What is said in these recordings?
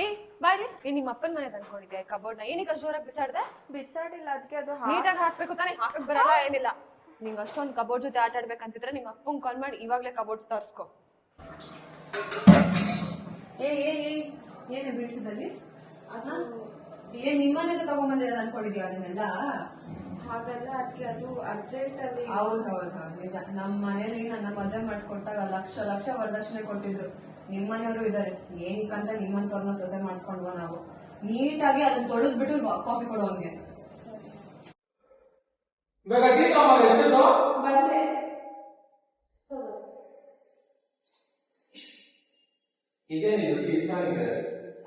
ಏ ಬಾಯ್ಲಿ ನಿಮ್ಮ ಅಪ್ಪನ ಮನೆ ಅನ್ಕೊಂಡಿದ್ಯಾ ಕಬೋರ್ಡ್ ನ ಏನಕ್ಕೆ ಜೋರಾಗಿ ಬಿಸಾಡ್ದೆ? ಬಿಸಾಡಿಲ್ಲ, ಅದಕ್ಕೆ ಅದು ನೀಟಾಗಿ ಹಾಕ್ಬೇಕು ತಾನೇ, ಹಾಕಕ್ ಬರಲ್ಲ ಏನಿಲ್ಲ. ನಿಂಗೆ ಅಷ್ಟೊಂದು ಕಬೋರ್ಡ್ ಜೊತೆ ಆಟ ಆಡ್ಬೇಕಂತಿದ್ರೆ ನಿಮ್ಮ ಅಪ್ಪಂಗೆ ಕಾಲ್ ಮಾಡಿ ಇವಾಗ್ಲೇ ಕಬೋರ್ಡ್ ತೋರಿಸ್ಕೊ. ಏನೇ ಬೀಳ್ಸಿದಲ್ಲಿ ಏನ್ ನಿಮ್ಮನೆ ತಗೊಂಡ್ಬಂದಿರೋದು ಅನ್ಕೊಂಡಿದ್ಯಾ ಅದನ್ನೆಲ್ಲ? ಹಾಗಲ್ಲ ಅದಕ್ಕೆ ಅದು ಅರ್ಜೆಂಟ್ ಅಲ್ಲಿ. ಹೌದು ನಿಜ. ನಮ್ಮ ಮನೇಲಿ ನನ್ನ ಮದುವೆ ಮಾಡಿಸ್ಕೊಟ್ಟಾಗ ಲಕ್ಷ ಲಕ್ಷ ವರದಕ್ಷಿಣೆ ಕೊಟ್ಟಿದ್ರು. ನಿಮ್ಮನೆಯವರು ಇದಾರೆ, ಏನಕ್ಕಂತ ನಿಮ್ಮಂತವ್ರನ್ನ ಸೊಸೆ ಮಾಡಿಸ್ಕೊಂಡ್ವ ನಾವು. ನೀಟಾಗಿ ಅದನ್ನ ತೊಳೆದ್ಬಿಟ್ಟು ಕಾಫಿ ಕೊಡು ಅವ್ನಿಗೆ.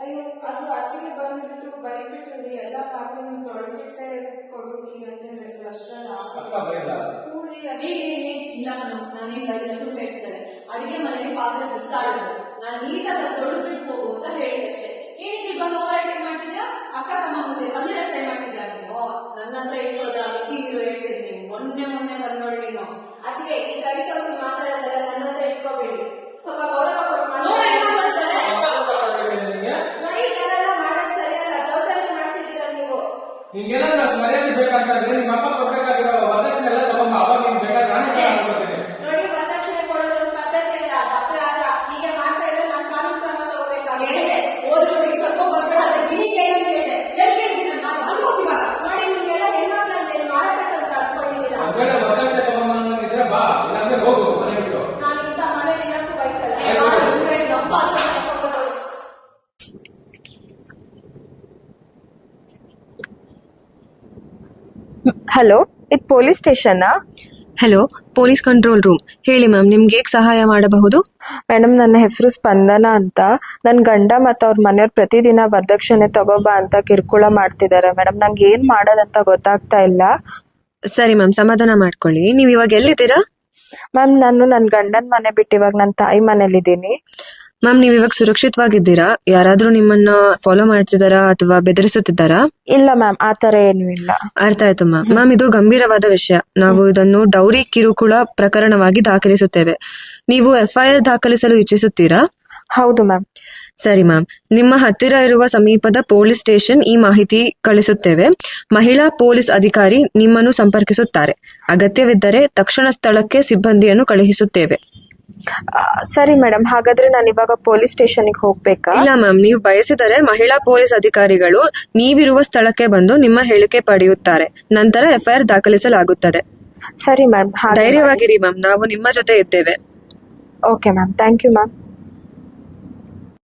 ಅಯ್ಯೋ ಅದು ಅತ್ತಿಗೆ ಬಂದ್ಬಿಟ್ಟು ಬೈಬಿಟ್ಟು ಎಲ್ಲ ಪಾಪನ ತೊಳೆದ್ಬಿಟ್ಟೆ ಕೊಡೋಗಿ ಅಂತ ಹೇಳಿದ್ರು. ಅಷ್ಟಲ್ಲ ಅಡಿಗೆ ಮನೆಗೆ ಪಾತ್ರೆ ಬಿಸಾಡಿದ್ರು. ನಾನು ನೀಟಾಗಿ ತೊಳೆದ್ಬಿಟ್ಟು ಹೋಗು ಅಂತ ಹೇಳಿದಷ್ಟೇ. ಏನಕ್ಕೆ ಬಂದು ಓವರ್ ಐಟಮ್ ಮಾಡ್ತಿದ್ಯಾ? ಅಕ್ಕ ತಮ್ಮ ಮುಂದೆ ಕಲ್ಲಿರ ಟ್ರೈ ಮಾಡ್ತಿದ್ಯಾ ನೀವು? ನನ್ನ ಹತ್ರ ಇಟ್ಕೊಳ್ರ ಮಿಕ್ಕಿರು ಹೇಳ್ತಿದ್ರಿ. ಮೊನ್ನೆ ಬಂದ್ ನೋಡಿ ನೀನು. ಅದಕ್ಕೆ ಈ ಕೈತವ್ರು ಮಾತಾಡೋದಲ್ಲ, ನನ್ನ ಹತ್ರ ಇಟ್ಕೋಬೇಡಿ. ಸ್ವಲ್ಪ ಗೌರವ ಕೊಟ್ಟು ಮಾಡಿ. ನೋಡಿ ಇದೆಲ್ಲ ಮಾಡೋದು ಸರಿಯಲ್ಲ, ದೌರ್ಜನ್ಯ ಮಾಡ್ತಿದ್ದೀರಾ ನೀವು. ನಿಮ್ಗೇನಾದ್ರೂ ಮರ್ಯಾದೆ ಬೇಕಾಗ್ತದೆ, ನಿಮ್ಮ ಅಪ್ಪ ಕೊಡ್ಬೇಕಾಗಿರೋ ವರದಕ್ಷಿಣೆ ಎಲ್ಲ ತಗೊಂಬ. ಅವಾಗ ನಿಮ್ಗೆ ಬೇಕಾದ್ರೆ ನೋಡಿ, ವರದಕ್ಷಿಣೆ ಕೊಡೋದು ಒಂದು ಪದ್ಧತಿ ಇಲ್ಲ, ಅದು ಅಪರಾಧ. ಹೀಗೆ ಮಾಡ್ತಾ ಇದ್ರೆ ನಾನು ಕಾನೂನು ಕ್ರಮ ತಗೋಬೇಕಾಗಿದೆ. ಓದ್ರು ಬರ್ಬೇಡ, ಗಿಣಿ ಕೇಳಿದೆ ನೋಡಿ, ನಿಮ್ಗೆಲ್ಲ ಹೆಣ್ಮಕ್ಳಂದ್ರೆ ಮಾಡ್ಬೇಕಂತ ಅನ್ಕೊಂಡಿದ್ದೀರಾ. ವರದಕ್ಷಿಣೆ ತಗೊಂಬಂದಿದ್ರೆ ಬಾ, ಇಲ್ಲಾಂದ್ರೆ ಹೋಗು ಮನೆ ಬಿಟ್ಟು. ನಾನು ಇಂಥ ಮನೇಲಿ ಇರಕ್ಕೂ ಬಯಸಲ್ಲ. ಹಲೋ, ಇದು ಪೊಲೀಸ್ ಸ್ಟೇಷನ್ನಾ? Hello, police control room. ಹೇಳಿ ಮ್ಯಾಮ್, ನಿಮ್ಗೆ ಹೇಗೆ ಸಹಾಯ ಮಾಡಬಹುದು? ಮೇಡಮ್, ನನ್ನ ಹೆಸರು ಸ್ಪಂದನ ಅಂತ. ನನ್ನ ಗಂಡ ಮತ್ತು ಅವ್ರ ಮನೆಯವ್ರು ಪ್ರತಿದಿನ ವರದಕ್ಷಿಣೆ ತಗೋಬಾ ಅಂತ ಕಿರುಕುಳ ಮಾಡ್ತಿದ್ದಾರೆ ಮೇಡಮ್. ನಂಗೆ ಏನ್ ಮಾಡೋದಂತ ಗೊತ್ತಾಗ್ತಾ ಇಲ್ಲ. ಸರಿ ಮ್ಯಾಮ್, ಸಮಾಧಾನ ಮಾಡ್ಕೊಳ್ಳಿ. ನೀವು ಇವಾಗ ಎಲ್ಲಿದ್ದೀರಾ? ಮ್ಯಾಮ್, ನಾನು ನನ್ನ ಗಂಡನ ಮನೆ ಬಿಟ್ಟು ಇವಾಗ ನನ್ನ ತಾಯಿ ಮನೇಲಿದ್ದೀನಿ. ಮ್ಯಾಮ್, ನೀವು ಇವಾಗ ಸುರಕ್ಷಿತವಾಗಿದ್ದೀರಾ? ಯಾರಾದ್ರೂ ನಿಮ್ಮನ್ನ ಫಾಲೋ ಮಾಡ್ತಿದ್ದಾರಾ ಅಥವಾ ಬೆದರಿಸುತ್ತಿದ್ದಾರಾ? ಇಲ್ಲ ಮ್ಯಾಮ್, ಆ ಥರ ಏನೂ ಇಲ್ಲ. ಅರ್ಥ ಆಯ್ತು ಮ್ಯಾಮ್. ಮ್ಯಾಮ್, ಇದು ಗಂಭೀರವಾದ ವಿಷಯ. ನಾವು ಇದನ್ನು ಡೌರಿ ಕಿರುಕುಳ ಪ್ರಕರಣವಾಗಿ ದಾಖಲಿಸುತ್ತೇವೆ. ನೀವು FIR ದಾಖಲಿಸಲು ಇಚ್ಛಿಸುತ್ತೀರಾ? ಹೌದು ಮ್ಯಾಮ್. ಸರಿ ಮ್ಯಾಮ್, ನಿಮ್ಮ ಹತ್ತಿರ ಇರುವ ಸಮೀಪದ ಪೊಲೀಸ್ ಸ್ಟೇಷನ್ ಈ ಮಾಹಿತಿ ಕಳಿಸುತ್ತೇವೆ. ಮಹಿಳಾ ಪೊಲೀಸ್ ಅಧಿಕಾರಿ ನಿಮ್ಮನ್ನು ಸಂಪರ್ಕಿಸುತ್ತಾರೆ. ಅಗತ್ಯವಿದ್ದರೆ ತಕ್ಷಣ ಸ್ಥಳಕ್ಕೆ ಸಿಬ್ಬಂದಿಯನ್ನು ಕಳುಹಿಸುತ್ತೇವೆ. ಸರಿ ಮೇಡಮ್, ಹಾಗಾದ್ರೆ ನಾನು ಇವಾಗ ಪೊಲೀಸ್ ಸ್ಟೇಷನ್ಗೆ ಹೋಗ್ಬೇಕಾ? ಇಲ್ಲ ಮ್ಯಾಮ್, ನೀವು ಬಯಸಿದರೆ ಮಹಿಳಾ ಪೊಲೀಸ್ ಅಧಿಕಾರಿಗಳು ನೀವಿರುವ ಸ್ಥಳಕ್ಕೆ ಬಂದು ನಿಮ್ಮ ಹೇಳಿಕೆ ಪಡೆಯುತ್ತಾರೆ. ನಂತರ FIR ದಾಖಲಿಸಲಾಗುತ್ತದೆ. ಸರಿ ಮ್ಯಾಮ್, ಧೈರ್ಯವಾಗಿರಿ ಮ್ಯಾಮ್, ನಾವು ನಿಮ್ಮ ಜೊತೆ ಇದ್ದೇವೆ. Okay ma'am, thank you ma'am.